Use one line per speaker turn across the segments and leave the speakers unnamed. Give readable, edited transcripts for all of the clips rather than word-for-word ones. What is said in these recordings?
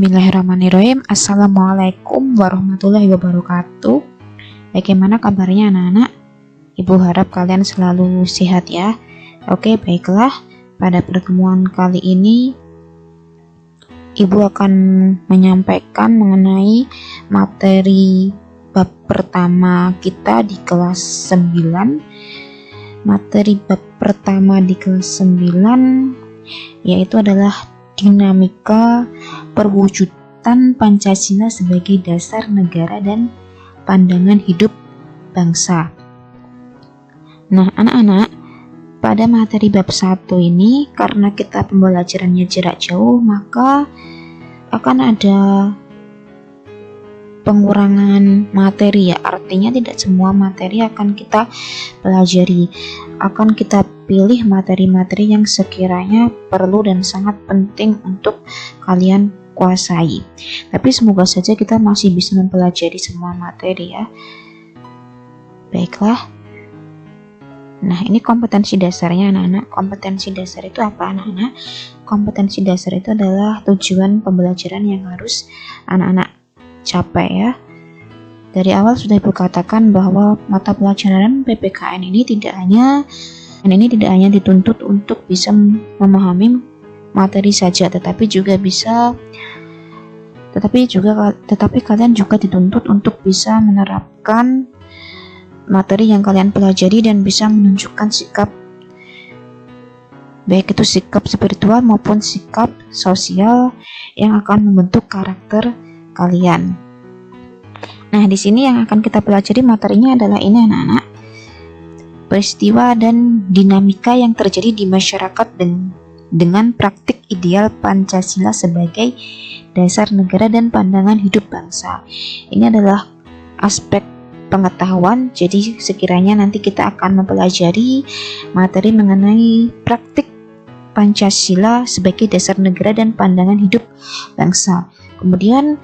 Bismillahirrahmanirrahim. Assalamualaikum warahmatullahi wabarakatuh. Bagaimana kabarnya anak-anak? Ibu harap kalian selalu sehat ya. Oke, baiklah. Pada pertemuan kali ini Ibu akan menyampaikan mengenai materi bab pertama kita di kelas 9. Materi bab pertama di kelas 9 yaitu adalah dinamika perwujudan Pancasila sebagai dasar negara dan pandangan hidup bangsa. Nah, anak-anak, pada materi bab 1 ini karena kita pembelajarannya jarak jauh, maka akan ada pengurangan materi ya. Artinya tidak semua materi akan kita pelajari. Akan kita pilih materi-materi yang sekiranya perlu dan sangat penting untuk kalian kuasai. Tapi semoga saja kita masih bisa mempelajari semua materi ya. Baiklah. Nah, ini kompetensi dasarnya anak-anak. Kompetensi dasar itu apa anak-anak? Kompetensi dasar itu adalah tujuan pembelajaran yang harus anak-anak capai ya. Dari awal sudah Ibu katakan bahwa mata pelajaran PPKN ini tidak hanya dituntut untuk bisa memahami materi saja, tetapi kalian juga dituntut untuk bisa menerapkan materi yang kalian pelajari dan bisa menunjukkan sikap, baik itu sikap spiritual maupun sikap sosial yang akan membentuk karakter kalian. Nah, di sini yang akan kita pelajari materinya adalah ini anak-anak. Peristiwa dan dinamika yang terjadi di masyarakat dengan praktik ideal Pancasila sebagai dasar negara dan pandangan hidup bangsa. Ini adalah aspek pengetahuan, jadi sekiranya nanti kita akan mempelajari materi mengenai praktik Pancasila sebagai dasar negara dan pandangan hidup bangsa. Kemudian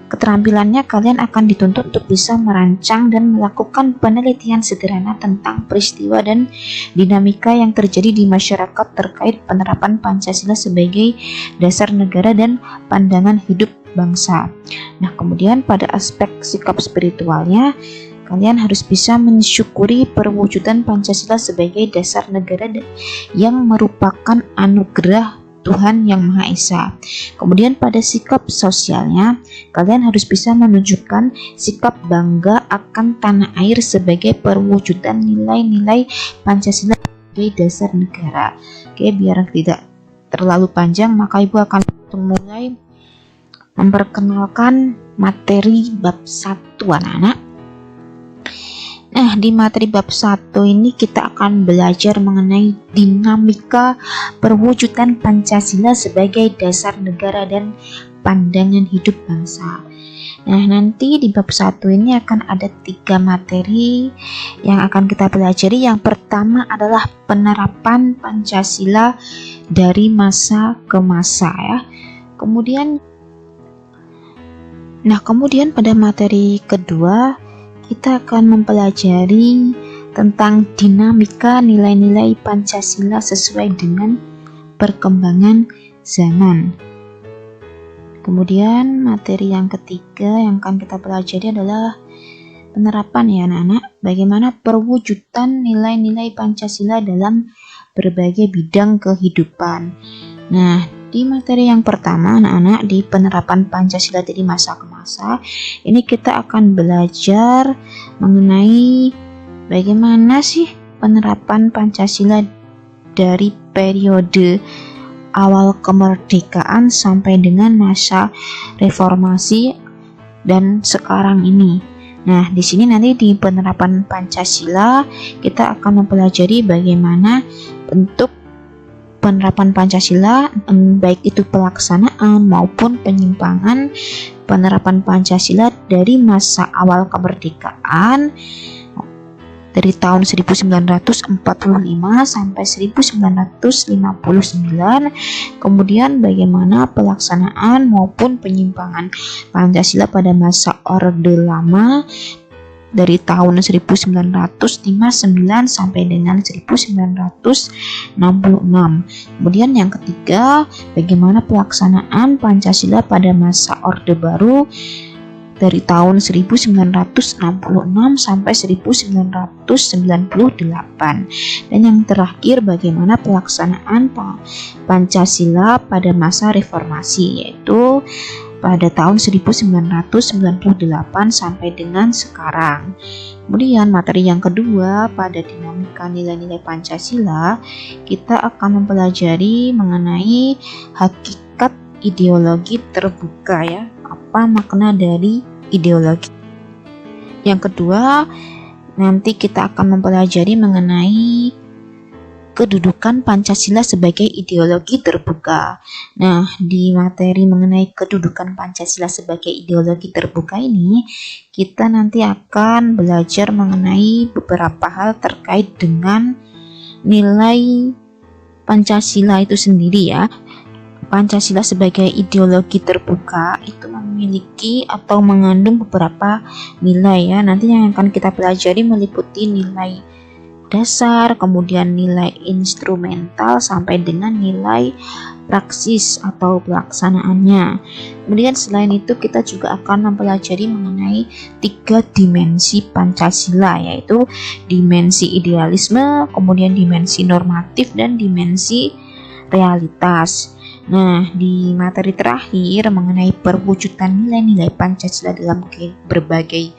keterampilannya kalian akan dituntut untuk bisa merancang dan melakukan penelitian sederhana tentang peristiwa dan dinamika yang terjadi di masyarakat terkait penerapan Pancasila sebagai dasar negara dan pandangan hidup bangsa. Nah, kemudian pada aspek sikap spiritualnya, kalian harus bisa mensyukuri perwujudan Pancasila sebagai dasar negara yang merupakan anugerah Tuhan Yang Maha Esa. Kemudian pada sikap sosialnya, kalian harus bisa menunjukkan sikap bangga akan tanah air sebagai perwujudan nilai-nilai Pancasila sebagai dasar negara. Oke, biar tidak terlalu panjang, maka Ibu akan mulai memperkenalkan materi bab 1 anak-anak. Nah, di materi bab 1 ini kita akan belajar mengenai dinamika perwujudan Pancasila sebagai dasar negara dan pandangan hidup bangsa. Nah, nanti di bab 1 ini akan ada 3 materi yang akan kita pelajari. Yang pertama adalah penerapan Pancasila dari masa ke masa ya. Kemudian pada materi kedua kita akan mempelajari tentang dinamika nilai-nilai Pancasila sesuai dengan perkembangan zaman. Kemudian materi yang ketiga yang akan kita pelajari adalah penerapan ya anak-anak, bagaimana perwujudan nilai-nilai Pancasila dalam berbagai bidang kehidupan. Nah, di materi yang pertama anak-anak, di penerapan Pancasila dari masa ke masa, ini kita akan belajar mengenai bagaimana sih penerapan Pancasila dari periode awal kemerdekaan sampai dengan masa reformasi dan sekarang ini. Nah, di sini nanti di penerapan Pancasila kita akan mempelajari bagaimana bentuk penerapan Pancasila, baik itu pelaksanaan maupun penyimpangan penerapan Pancasila dari masa awal kemerdekaan dari tahun 1945 sampai 1959, kemudian bagaimana pelaksanaan maupun penyimpangan Pancasila pada masa Orde Lama dari tahun 1959 sampai dengan 1966. Kemudian yang ketiga, bagaimana pelaksanaan Pancasila pada masa Orde Baru dari tahun 1966 sampai 1998. Dan yang terakhir, bagaimana pelaksanaan Pancasila pada masa reformasi, yaitu pada tahun 1998 sampai dengan sekarang. Kemudian materi yang kedua, pada dinamika nilai-nilai Pancasila, kita akan mempelajari mengenai hakikat ideologi terbuka ya. Apa makna dari ideologi? Yang kedua, nanti kita akan mempelajari mengenai kedudukan Pancasila sebagai ideologi terbuka. Nah, di materi mengenai kedudukan Pancasila sebagai ideologi terbuka ini, kita nanti akan belajar mengenai beberapa hal terkait dengan nilai Pancasila itu sendiri ya. Pancasila sebagai ideologi terbuka itu memiliki atau mengandung beberapa nilai ya. Nanti yang akan kita pelajari meliputi nilai dasar, kemudian nilai instrumental sampai dengan nilai praksis atau pelaksanaannya. Kemudian selain itu kita juga akan mempelajari mengenai 3 dimensi Pancasila, yaitu dimensi idealisme, kemudian dimensi normatif, dan dimensi realitas. Nah, di materi terakhir mengenai perwujudan nilai-nilai Pancasila dalam berbagai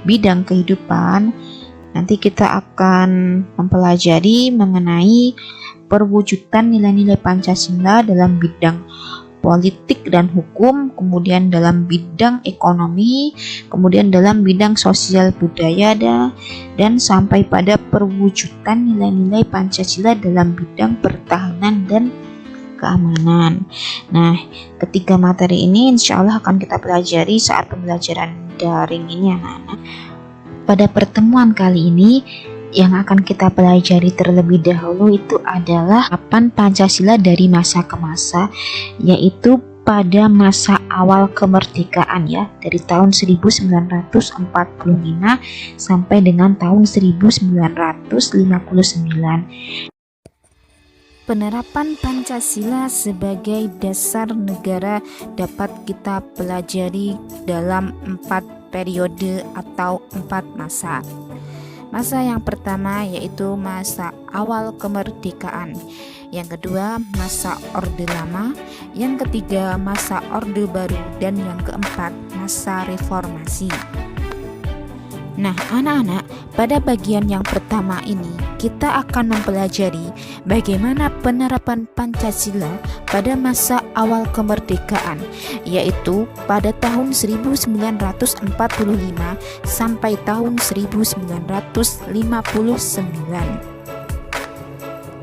bidang kehidupan, nanti kita akan mempelajari mengenai perwujudan nilai-nilai Pancasila dalam bidang politik dan hukum, kemudian dalam bidang ekonomi, kemudian dalam bidang sosial budaya, dan sampai pada perwujudan nilai-nilai Pancasila dalam bidang pertahanan dan keamanan. Nah, ketiga materi ini insya Allah akan kita pelajari saat pembelajaran daring ini anak-anak. Pada pertemuan kali ini yang akan kita pelajari terlebih dahulu itu adalah kapan Pancasila dari masa ke masa, yaitu pada masa awal kemerdekaan ya, dari tahun 1945 sampai dengan tahun 1959.
Penerapan Pancasila sebagai dasar negara dapat kita pelajari dalam 4 periode atau 4 masa. Masa yang pertama yaitu masa awal kemerdekaan. Yang kedua, masa Orde Lama. Yang ketiga, masa Orde Baru. Dan yang keempat, masa reformasi. Nah, anak-anak, pada bagian yang pertama ini kita akan mempelajari bagaimana penerapan Pancasila pada masa awal kemerdekaan, yaitu pada tahun 1945 sampai tahun 1959.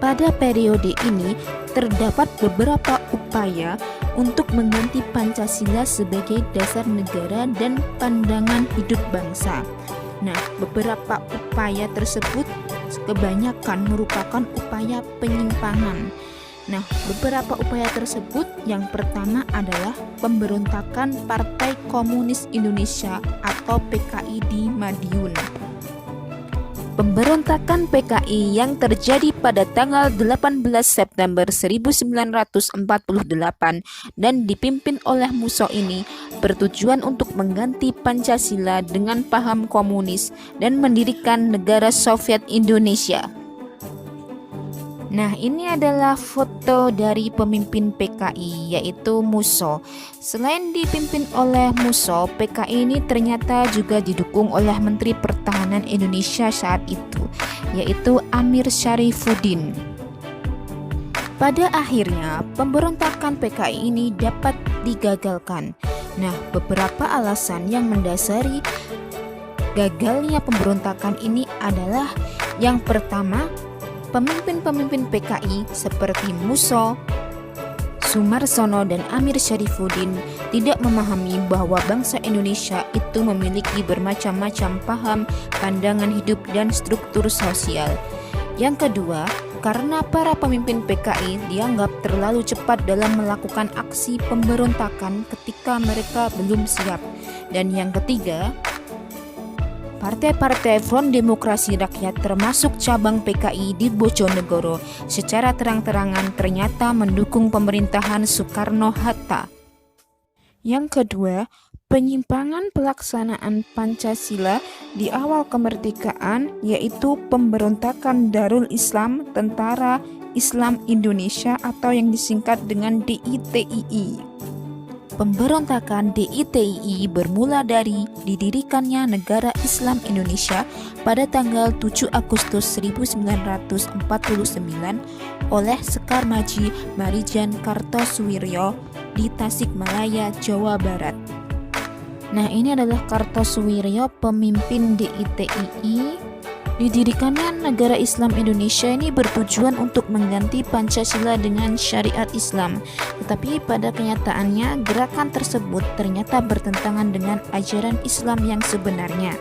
Pada periode ini terdapat beberapa upaya untuk mengganti Pancasila sebagai dasar negara dan pandangan hidup bangsa. Nah, beberapa upaya tersebut kebanyakan merupakan upaya penyimpangan. Nah, beberapa upaya tersebut yang pertama adalah pemberontakan Partai Komunis Indonesia atau PKI di Madiun. Pemberontakan PKI yang terjadi pada tanggal 18 September 1948 dan dipimpin oleh Musso ini bertujuan untuk mengganti Pancasila dengan paham komunis dan mendirikan negara Soviet Indonesia. Nah, ini adalah foto dari pemimpin PKI yaitu Musso. Selain dipimpin oleh Musso, PKI ini ternyata juga didukung oleh Menteri Pertahanan Indonesia saat itu, yaitu Amir Syarifuddin. Pada akhirnya, pemberontakan PKI ini dapat digagalkan. Nah, beberapa alasan yang mendasari gagalnya pemberontakan ini adalah yang pertama, pemimpin-pemimpin PKI seperti Musso, Sumarsono, dan Amir Syarifuddin tidak memahami bahwa bangsa Indonesia itu memiliki bermacam-macam paham, pandangan hidup, dan struktur sosial. Yang kedua, karena para pemimpin PKI dianggap terlalu cepat dalam melakukan aksi pemberontakan ketika mereka belum siap. Dan yang ketiga, Partai-partai Front Demokrasi Rakyat termasuk cabang PKI di Bojonegoro secara terang-terangan ternyata mendukung pemerintahan Soekarno-Hatta. Yang kedua, penyimpangan pelaksanaan Pancasila di awal kemerdekaan, yaitu pemberontakan Darul Islam Tentara Islam Indonesia atau yang disingkat dengan DITII. Pemberontakan DITII bermula dari didirikannya Negara Islam Indonesia pada tanggal 7 Agustus 1949 oleh Sekar Maji Marijan Kartosuwiryo di Tasikmalaya, Jawa Barat. Nah, ini adalah Kartosuwiryo, pemimpin DITII. Didirikannya Negara Islam Indonesia ini bertujuan untuk mengganti Pancasila dengan syariat Islam. Tetapi pada kenyataannya gerakan tersebut ternyata bertentangan dengan ajaran Islam yang sebenarnya.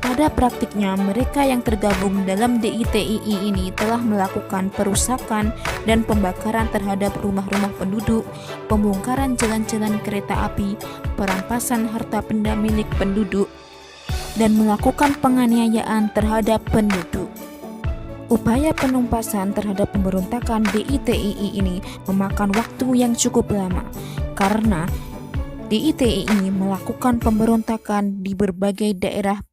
Pada praktiknya mereka yang tergabung dalam DITII ini telah melakukan perusakan dan pembakaran terhadap rumah-rumah penduduk, pembongkaran jalan-jalan kereta api, perampasan harta benda milik penduduk, dan melakukan penganiayaan terhadap penduduk. Upaya penumpasan terhadap pemberontakan DITII ini memakan waktu yang cukup lama karena DITII melakukan pemberontakan di berbagai daerah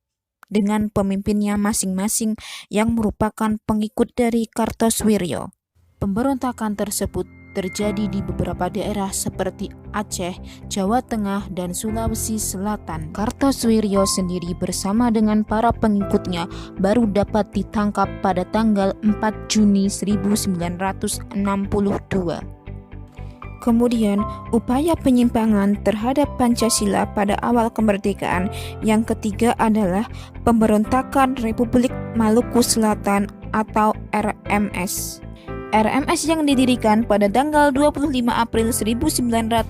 dengan pemimpinnya masing-masing yang merupakan pengikut dari Kartosuwiryo. Pemberontakan tersebut terjadi di beberapa daerah seperti Aceh, Jawa Tengah, dan Sulawesi Selatan. Kartosuwiryo sendiri bersama dengan para pengikutnya baru dapat ditangkap pada tanggal 4 Juni 1962. Kemudian, upaya penyimpangan terhadap Pancasila pada awal kemerdekaan yang ketiga adalah pemberontakan Republik Maluku Selatan atau RMS. RMS yang didirikan pada tanggal 25 April 1950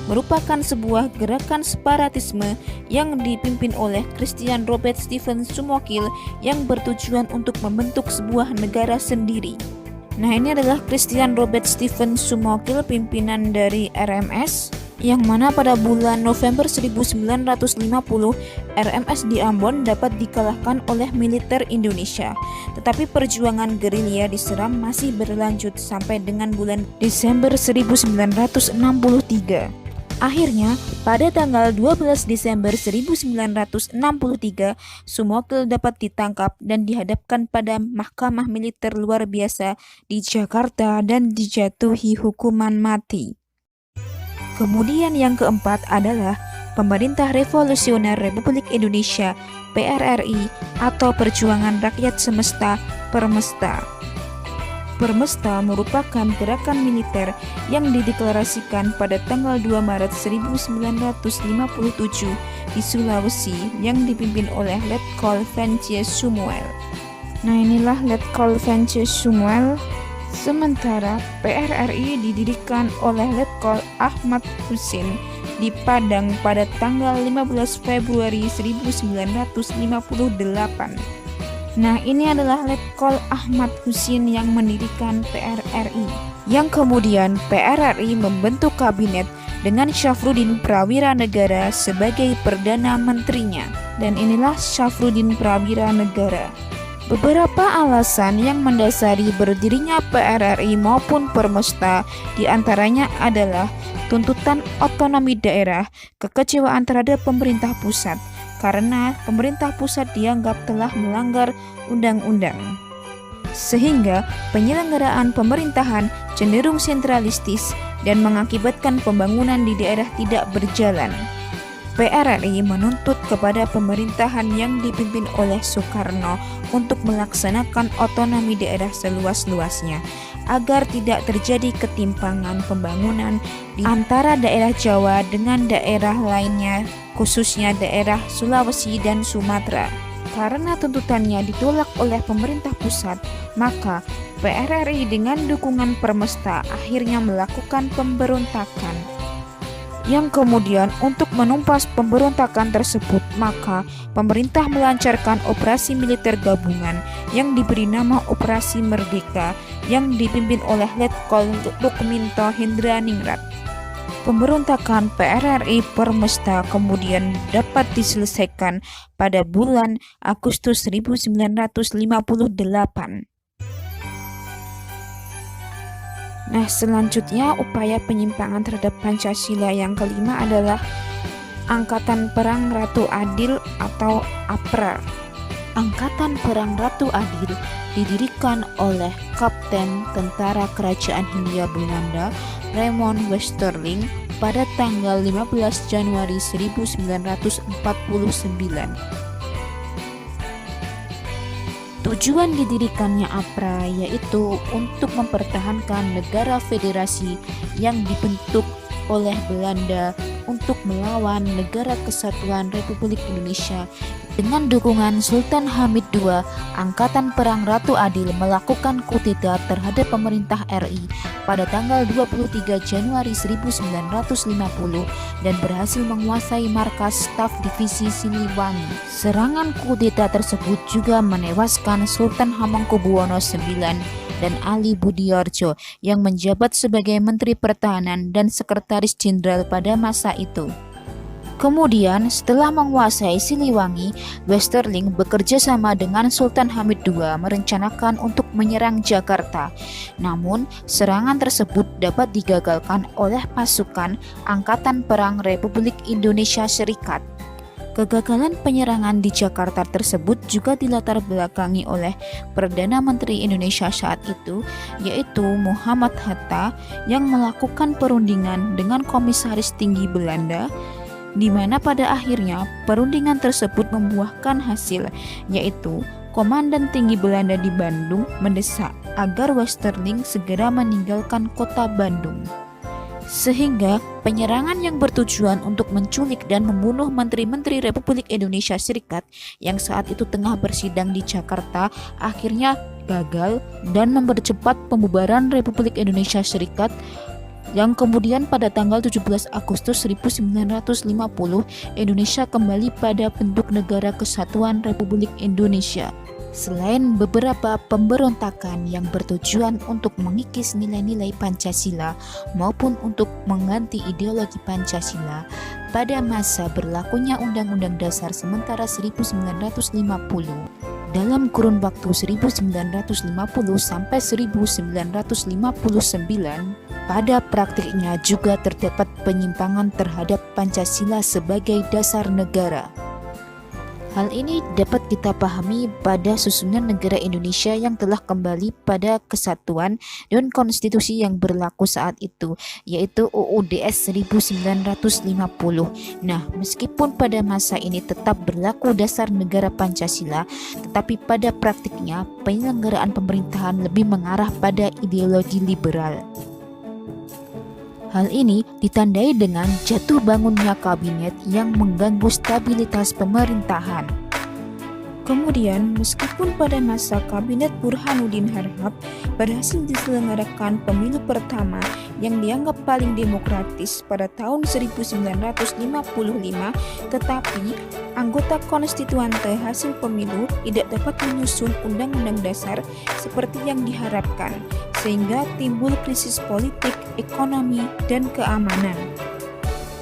merupakan sebuah gerakan separatisme yang dipimpin oleh Christian Robert Stephen Sumokil yang bertujuan untuk membentuk sebuah negara sendiri. Nah, ini adalah Christian Robert Stephen Sumokil, pimpinan dari RMS, yang mana pada bulan November 1950 RMS di Ambon dapat dikalahkan oleh militer Indonesia. Tetapi perjuangan gerilya di Seram masih berlanjut sampai dengan bulan Desember 1963. Akhirnya, pada tanggal 12 Desember 1963, Sumokil dapat ditangkap dan dihadapkan pada Mahkamah Militer Luar Biasa di Jakarta dan dijatuhi hukuman mati. Kemudian yang keempat adalah Pemerintah Revolusioner Republik Indonesia PRRI atau Perjuangan Rakyat Semesta Permesta. Permesta merupakan gerakan militer yang dideklarasikan pada tanggal 2 Maret 1957 di Sulawesi yang dipimpin oleh Letkol Vence Sumuel. Nah, inilah Letkol Vence Sumuel. Sementara PRRI didirikan oleh Letkol Ahmad Husin di Padang pada tanggal 15 Februari 1958. Nah, ini adalah Letkol Ahmad Husin yang mendirikan PRRI. Yang kemudian PRRI membentuk kabinet dengan Syafruddin Prawira Negara sebagai Perdana Menterinya. Dan inilah Syafruddin Prawira Negara. Beberapa alasan yang mendasari berdirinya PRRI maupun Permesta diantaranya adalah tuntutan otonomi daerah, kekecewaan terhadap pemerintah pusat, karena pemerintah pusat dianggap telah melanggar undang-undang. Sehingga penyelenggaraan pemerintahan cenderung sentralistis dan mengakibatkan pembangunan di daerah tidak berjalan. PRRI menuntut kepada pemerintahan yang dipimpin oleh Soekarno untuk melaksanakan otonomi daerah seluas-luasnya agar tidak terjadi ketimpangan pembangunan di antara daerah Jawa dengan daerah lainnya, khususnya daerah Sulawesi dan Sumatera. Karena tuntutannya ditolak oleh pemerintah pusat, maka PRRI dengan dukungan Permesta akhirnya melakukan pemberontakan. Yang kemudian untuk menumpas pemberontakan tersebut, maka pemerintah melancarkan operasi militer gabungan yang diberi nama Operasi Merdeka yang dipimpin oleh Letkol Rukminto Hendraningrat. Pemberontakan PRRI Permesta kemudian dapat diselesaikan pada bulan Agustus 1958. Nah, selanjutnya upaya penyimpangan terhadap Pancasila yang kelima adalah Angkatan Perang Ratu Adil atau APRA. Angkatan Perang Ratu Adil didirikan oleh Kapten Tentara Kerajaan Hindia Belanda Raymond Westerling pada tanggal 15 Januari 1949. Tujuan didirikannya APRA yaitu untuk mempertahankan negara federasi yang dibentuk oleh Belanda untuk melawan Negara Kesatuan Republik Indonesia. Dengan dukungan Sultan Hamid II, Angkatan Perang Ratu Adil melakukan kudeta terhadap pemerintah RI pada tanggal 23 Januari 1950 dan berhasil menguasai markas staf divisi Siliwangi. Serangan kudeta tersebut juga menewaskan Sultan Hamengkubuwono IX dan Ali Budiarjo yang menjabat sebagai Menteri Pertahanan dan Sekretaris Jenderal pada masa itu. Kemudian, setelah menguasai Siliwangi, Westerling bekerja sama dengan Sultan Hamid II merencanakan untuk menyerang Jakarta. Namun, serangan tersebut dapat digagalkan oleh pasukan Angkatan Perang Republik Indonesia Serikat. Kegagalan penyerangan di Jakarta tersebut juga dilatar belakangi oleh Perdana Menteri Indonesia saat itu, yaitu Muhammad Hatta, yang melakukan perundingan dengan Komisaris Tinggi Belanda, di mana pada akhirnya perundingan tersebut membuahkan hasil, yaitu Komandan Tinggi Belanda di Bandung mendesak agar Westerling segera meninggalkan kota Bandung. Sehingga penyerangan yang bertujuan untuk menculik dan membunuh Menteri-Menteri Republik Indonesia Serikat yang saat itu tengah bersidang di Jakarta akhirnya gagal dan mempercepat pembubaran Republik Indonesia Serikat, yang kemudian pada tanggal 17 Agustus 1950 Indonesia kembali pada bentuk Negara Kesatuan Republik Indonesia. Selain beberapa pemberontakan yang bertujuan untuk mengikis nilai-nilai Pancasila maupun untuk mengganti ideologi Pancasila, pada masa berlakunya Undang-Undang Dasar Sementara 1950 dalam kurun waktu 1950 sampai 1959, pada praktiknya juga terdapat penyimpangan terhadap Pancasila sebagai dasar negara. Hal ini dapat kita pahami pada susunan negara Indonesia yang telah kembali pada kesatuan dan konstitusi yang berlaku saat itu, yaitu UUDS 1950. Nah, meskipun pada masa ini tetap berlaku dasar negara Pancasila, tetapi pada praktiknya penyelenggaraan pemerintahan lebih mengarah pada ideologi liberal. Hal ini ditandai dengan jatuh bangunnya kabinet yang mengganggu stabilitas pemerintahan. Kemudian, meskipun pada masa kabinet Burhanuddin Harahap berhasil diselenggarakan pemilu pertama yang dianggap paling demokratis pada tahun 1955, tetapi anggota konstituante hasil pemilu tidak dapat menyusun undang-undang dasar seperti yang diharapkan, sehingga timbul krisis politik, ekonomi, dan keamanan.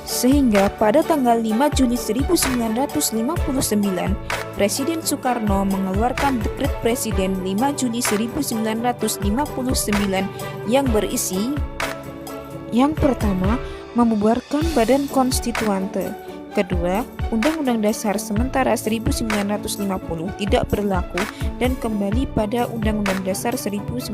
Sehingga pada tanggal 5 Juli 1959, Presiden Soekarno mengeluarkan Dekret Presiden 5 Juli 1959 yang berisi: yang pertama, membubarkan Badan Konstituante. Kedua, Undang-Undang Dasar Sementara 1950 tidak berlaku dan kembali pada Undang-Undang Dasar 1945.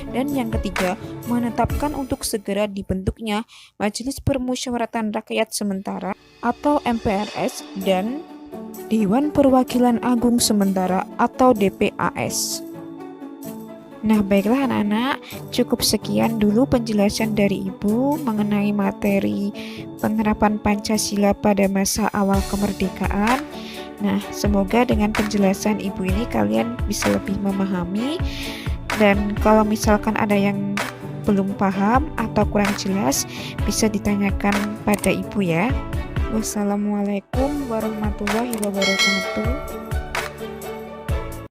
Dan yang ketiga, menetapkan untuk segera dibentuknya Majelis Permusyawaratan Rakyat Sementara atau MPRS dan Dewan Perwakilan Agung Sementara atau DPAS. Nah, baiklah anak-anak, cukup sekian dulu penjelasan dari Ibu mengenai materi penerapan Pancasila pada masa awal kemerdekaan. Nah, semoga dengan penjelasan Ibu ini kalian bisa lebih memahami, dan kalau misalkan ada yang belum paham atau kurang jelas, bisa ditanyakan pada Ibu ya. Wassalamualaikum warahmatullahi wabarakatuh.